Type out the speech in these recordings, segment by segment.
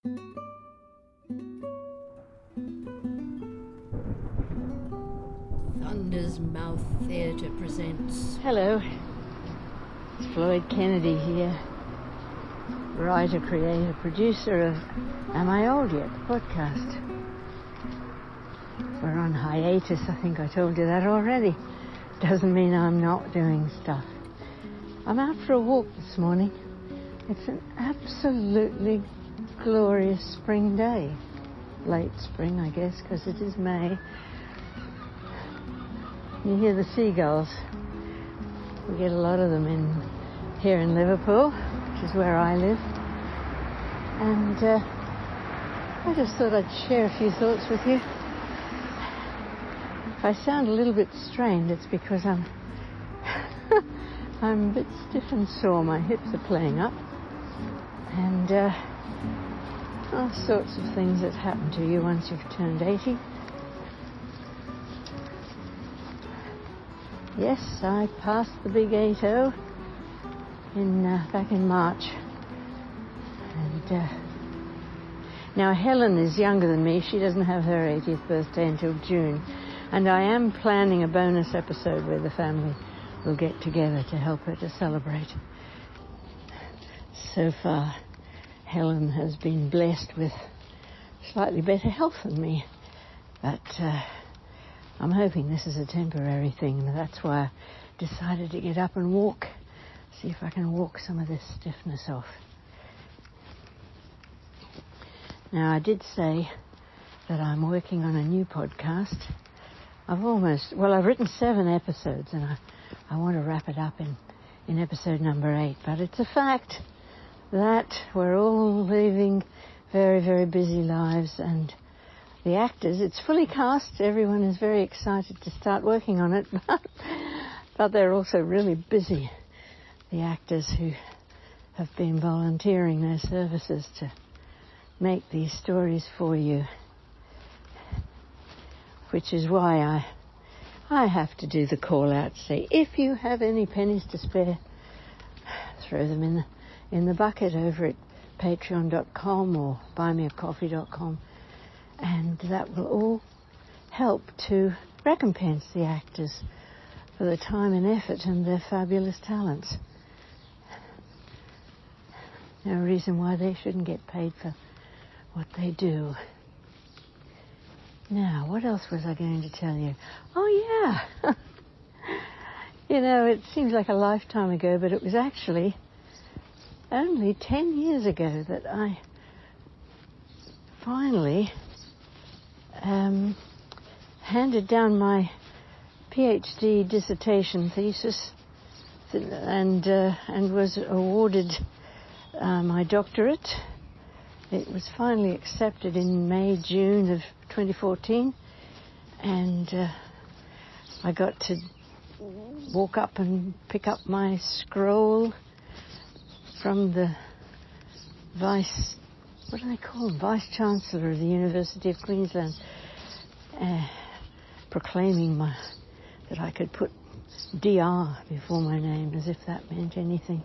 Thunder's Mouth Theatre presents... Hello, it's Floyd Kennedy here, writer, creator, producer of Am I Old Yet? Podcast. We're on hiatus, I think I told you that already. Doesn't mean I'm not doing stuff. I'm out for a walk this morning. It's an absolutely glorious spring day. Late spring, I guess, because it is May. You hear the seagulls. We get a lot of them here in Liverpool, which is where I live. And I just thought I'd share a few thoughts with you. If I sound a little bit strained, it's because I'm a bit stiff and sore. My hips are playing up. And all sorts of things that happen to you once you've turned 80. Yes, I passed the big 80 back in March. And now Helen is younger than me. She doesn't have her 80th birthday until June. And I am planning a bonus episode where the family will get together to help her to celebrate. So far, Helen has been blessed with slightly better health than me. But I'm hoping this is a temporary thing, and that's why I decided to get up and walk, see if I can walk some of this stiffness off. Now, I did say that I'm working on a new podcast. I've written 7 episodes, and I want to wrap it up in episode number 8. But it's a fact that we're all living very, very busy lives, and the actors, it's fully cast. Everyone is very excited to start working on it, but they're also really busy. The actors who have been volunteering their services to make these stories for you. Which is why I have to do the call out, say, if you have any pennies to spare, throw them in the bucket over at patreon.com or buymeacoffee.com, and that will all help to recompense the actors for the time and effort and their fabulous talents. No reason why they shouldn't get paid for what they do. Now, what else was I going to tell you? Oh, yeah. It seems like a lifetime ago, but it was actually only 10 years ago that I finally handed down my PhD dissertation thesis and was awarded my doctorate. It was finally accepted in June of 2014, and I got to walk up and pick up my scroll from the Vice Chancellor of the University of Queensland, proclaiming that I could put DR before my name, as if that meant anything.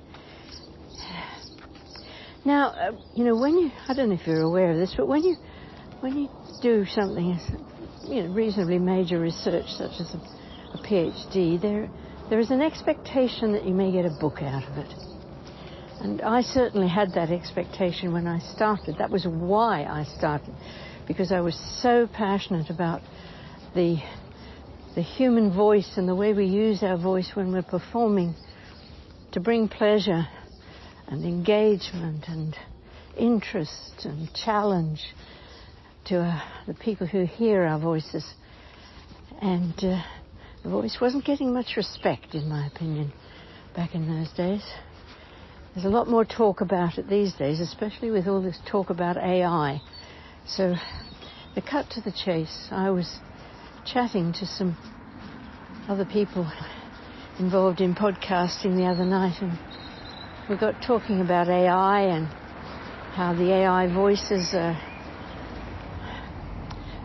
Now, I don't know if you're aware of this, but when you do something, reasonably major research such as a PhD, there is an expectation that you may get a book out of it. And I certainly had that expectation when I started. That was why I started, because I was so passionate about the human voice and the way we use our voice when we're performing to bring pleasure and engagement and interest and challenge to the people who hear our voices. And the voice wasn't getting much respect, in my opinion, back in those days. There's a lot more talk about it these days, especially with all this talk about AI. So, the cut to the chase, I was chatting to some other people involved in podcasting the other night, and we got talking about AI and how the AI voices are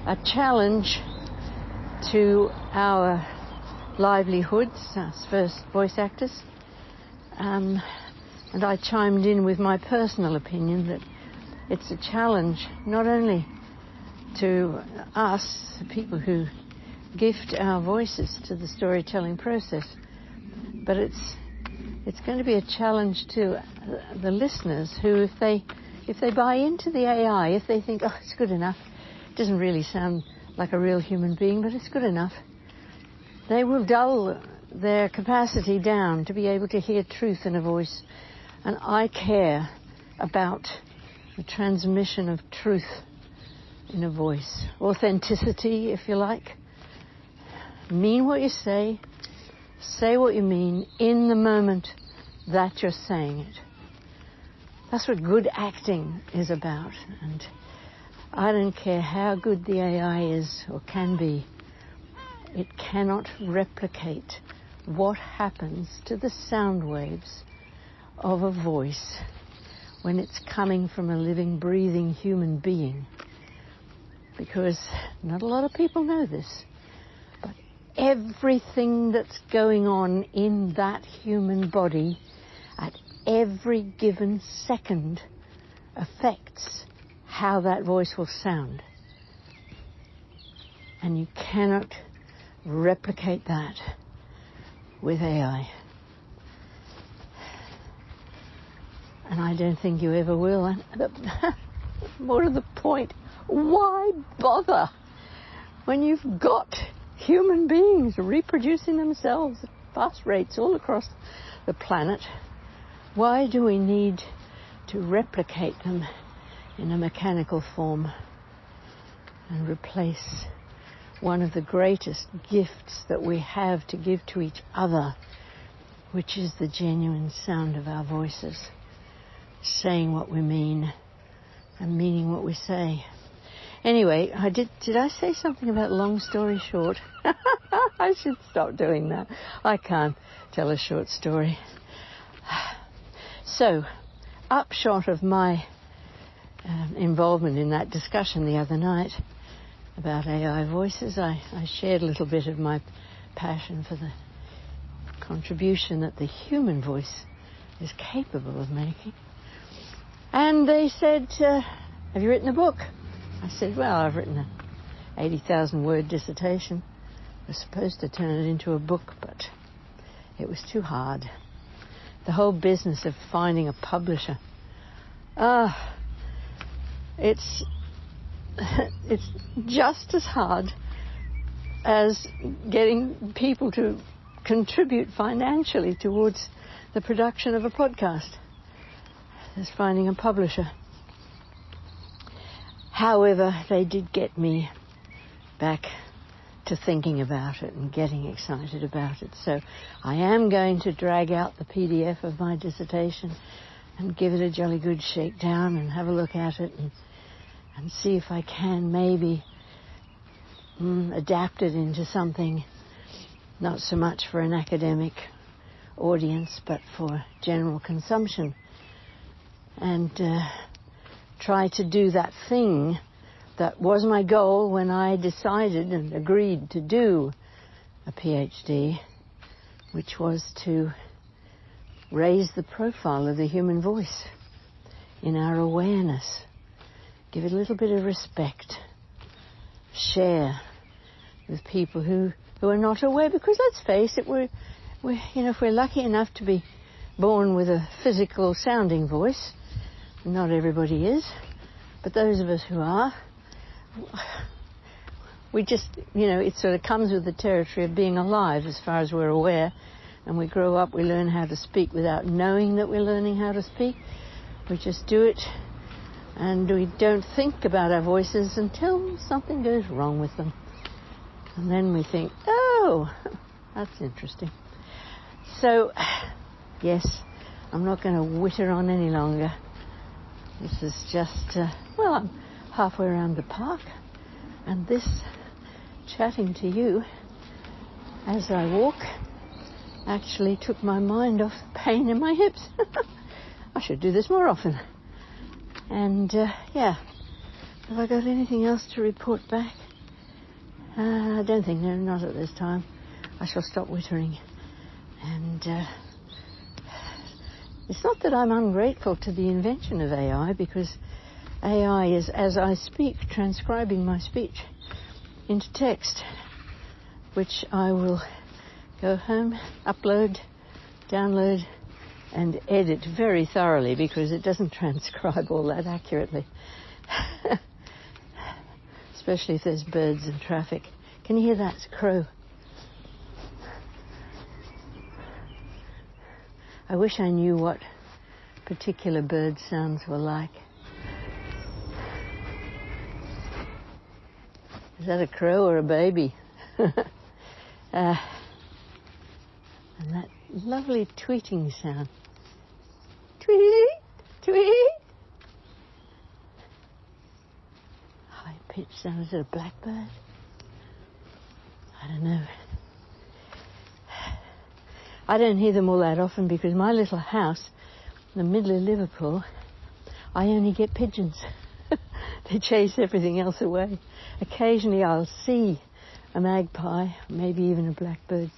a challenge to our livelihoods as first voice actors. And I chimed in with my personal opinion that it's a challenge not only to us, people who gift our voices to the storytelling process, but it's going to be a challenge to the listeners who, if they buy into the AI, if they think, oh, it's good enough, it doesn't really sound like a real human being, but it's good enough, they will dull their capacity down to be able to hear truth in a voice. And I care about the transmission of truth in a voice. Authenticity, if you like. Mean what you say what you mean in the moment that you're saying it. That's what good acting is about. And I don't care how good the AI is or can be, it cannot replicate what happens to the sound waves of a voice when it's coming from a living, breathing human being. Because not a lot of people know this, but everything that's going on in that human body at every given second affects how that voice will sound. And you cannot replicate that with AI. And I don't think you ever will. And more to the point, why bother when you've got human beings reproducing themselves at fast rates all across the planet? Why do we need to replicate them in a mechanical form and replace one of the greatest gifts that we have to give to each other, which is the genuine sound of our voices, saying what we mean and meaning what we say. Anyway, did I say something about long story short? I should stop doing that. I can't tell a short story. So, upshot of my involvement in that discussion the other night about AI voices, I shared a little bit of my passion for the contribution that the human voice is capable of making. And they said, have you written a book? I said, well, I've written an 80,000 word dissertation. I was supposed to turn it into a book, but it was too hard. The whole business of finding a publisher. It's just as hard as getting people to contribute financially towards the production of a podcast. As finding a publisher. However, they did get me back to thinking about it and getting excited about it. So I am going to drag out the PDF of my dissertation and give it a jolly good shakedown and have a look at it and see if I can maybe adapt it into something not so much for an academic audience but for general consumption. And try to do that thing that was my goal when I decided and agreed to do a PhD, which was to raise the profile of the human voice in our awareness, give it a little bit of respect, share with people who are not aware. Because let's face it, we're if we're lucky enough to be born with a physical sounding voice, not everybody is, but those of us who are, we just, it sort of comes with the territory of being alive as far as we're aware. And we grow up, we learn how to speak without knowing that we're learning how to speak. We just do it, and we don't think about our voices until something goes wrong with them. And then we think, oh, that's interesting. So, yes, I'm not going to witter on any longer. This is just, I'm halfway around the park, and this, chatting to you as I walk, actually took my mind off the pain in my hips. I should do this more often. And, have I got anything else to report back? I don't think, no, not at this time. I shall stop wittering. And, it's not that I'm ungrateful to the invention of AI, because AI is, as I speak, transcribing my speech into text, which I will go home, upload, download, and edit very thoroughly, because it doesn't transcribe all that accurately. Especially if there's birds and traffic. Can you hear that? It's a crow. I wish I knew what particular bird sounds were like. Is that a crow or a baby? And that lovely tweeting sound. Tweet, tweet. High-pitched sound. Is it a blackbird? I don't know. I don't hear them all that often because my little house in the middle of Liverpool, I only get pigeons. They chase everything else away. Occasionally I'll see a magpie, maybe even a blackbird,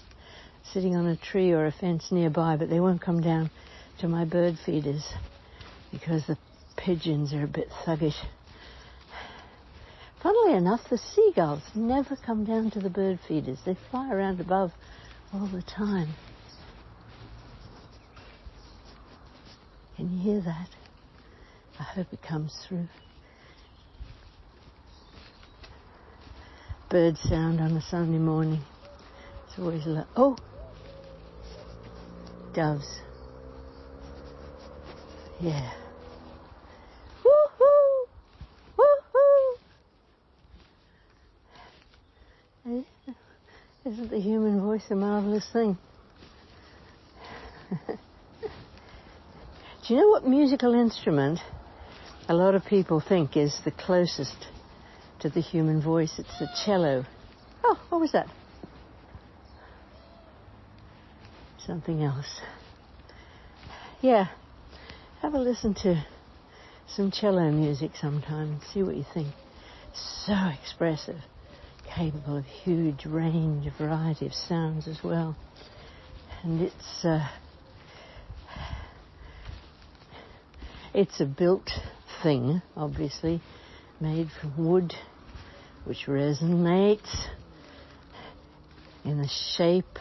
sitting on a tree or a fence nearby, but they won't come down to my bird feeders because the pigeons are a bit thuggish. Funnily enough, the seagulls never come down to the bird feeders. They fly around above all the time. Can you hear that? I hope it comes through. Bird sound on a Sunday morning. It's always like, oh, doves. Yeah. Woohoo! Woohoo! Isn't the human voice a marvelous thing? Do you know what musical instrument a lot of people think is the closest to the human voice? It's the cello. Oh, what was that? Something else. Yeah, have a listen to some cello music sometime and see what you think. So expressive, capable of huge range, a variety of sounds as well. And it's a built thing, obviously, made from wood, which resonates in the shape,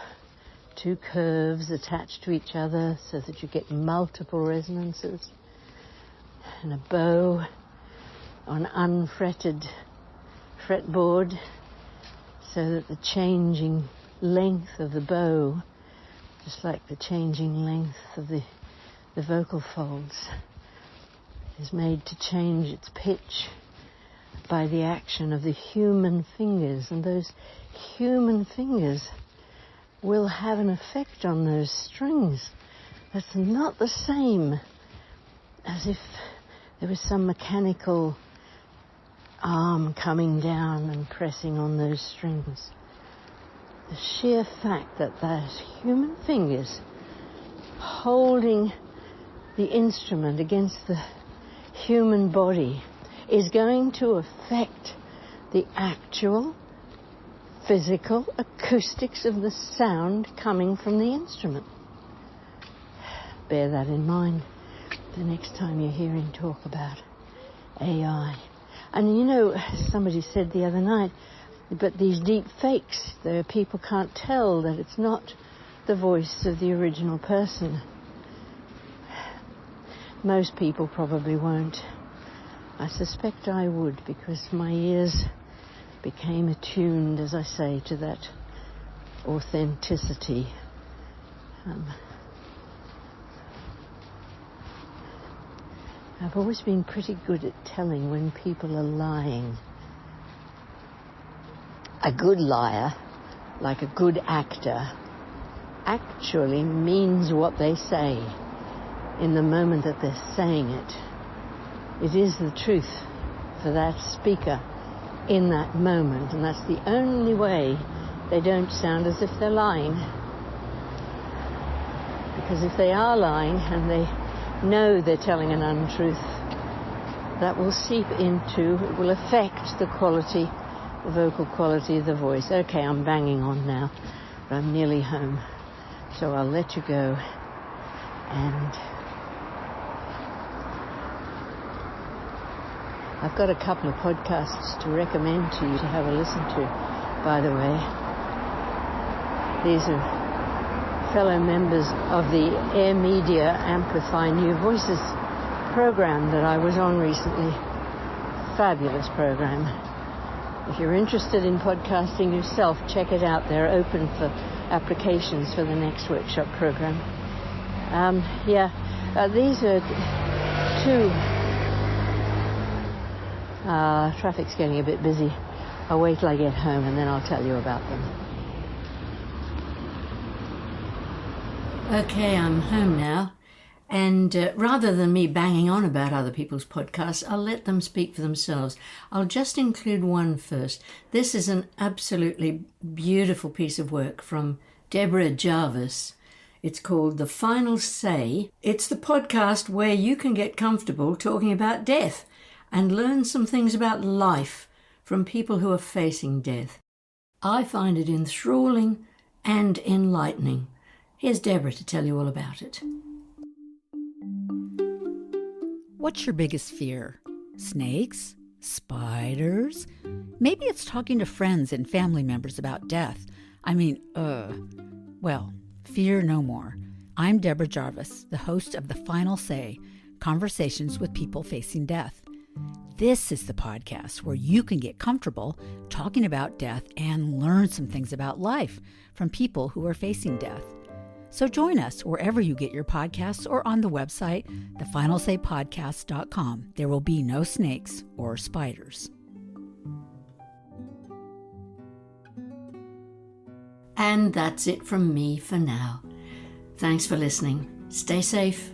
two curves attached to each other so that you get multiple resonances, and a bow on unfretted fretboard so that the changing length of the bow, just like the changing length of the vocal folds, is made to change its pitch by the action of the human fingers, and those human fingers will have an effect on those strings that's not the same as if there was some mechanical arm coming down and pressing on those strings. The sheer fact that those human fingers holding the instrument against the human body is going to affect the actual physical acoustics of the sound coming from the instrument. Bear that in mind the next time you're hearing talk about AI. And you know, somebody said the other night, but these deep fakes, people can't tell that it's not the voice of the original person. Most people probably won't. I suspect I would, because my ears became attuned, as I say, to that authenticity. I've always been pretty good at telling when people are lying. A good liar, like a good actor, actually means what they say in the moment that they're saying it. It is the truth for that speaker in that moment, and that's the only way they don't sound as if they're lying. Because if they are lying and they know they're telling an untruth, that will seep into, it will affect the quality, the vocal quality of the voice. Okay, I'm banging on now, but I'm nearly home, so I'll let you go. And I've got a couple of podcasts to recommend to you to have a listen to, by the way. These are fellow members of the Air Media Amplify New Voices program that I was on recently. Fabulous program. If you're interested in podcasting yourself, check it out. They're open for applications for the next workshop program. These are two... traffic's getting a bit busy. I'll wait till I get home and then I'll tell you about them. Okay, I'm home now. And rather than me banging on about other people's podcasts, I'll let them speak for themselves. I'll just include one first. This is an absolutely beautiful piece of work from Deborah Jarvis. It's called The Final Say. It's the podcast where you can get comfortable talking about death and learn some things about life from people who are facing death. I find it enthralling and enlightening. Here's Deborah to tell you all about it. What's your biggest fear? Snakes? Spiders? Maybe it's talking to friends and family members about death. Well, fear no more. I'm Deborah Jarvis, the host of The Final Say, Conversations with People Facing Death. This is the podcast where you can get comfortable talking about death and learn some things about life from people who are facing death. So join us wherever you get your podcasts or on the website, thefinalsaypodcast.com. There will be no snakes or spiders. And that's it from me for now. Thanks for listening. Stay safe.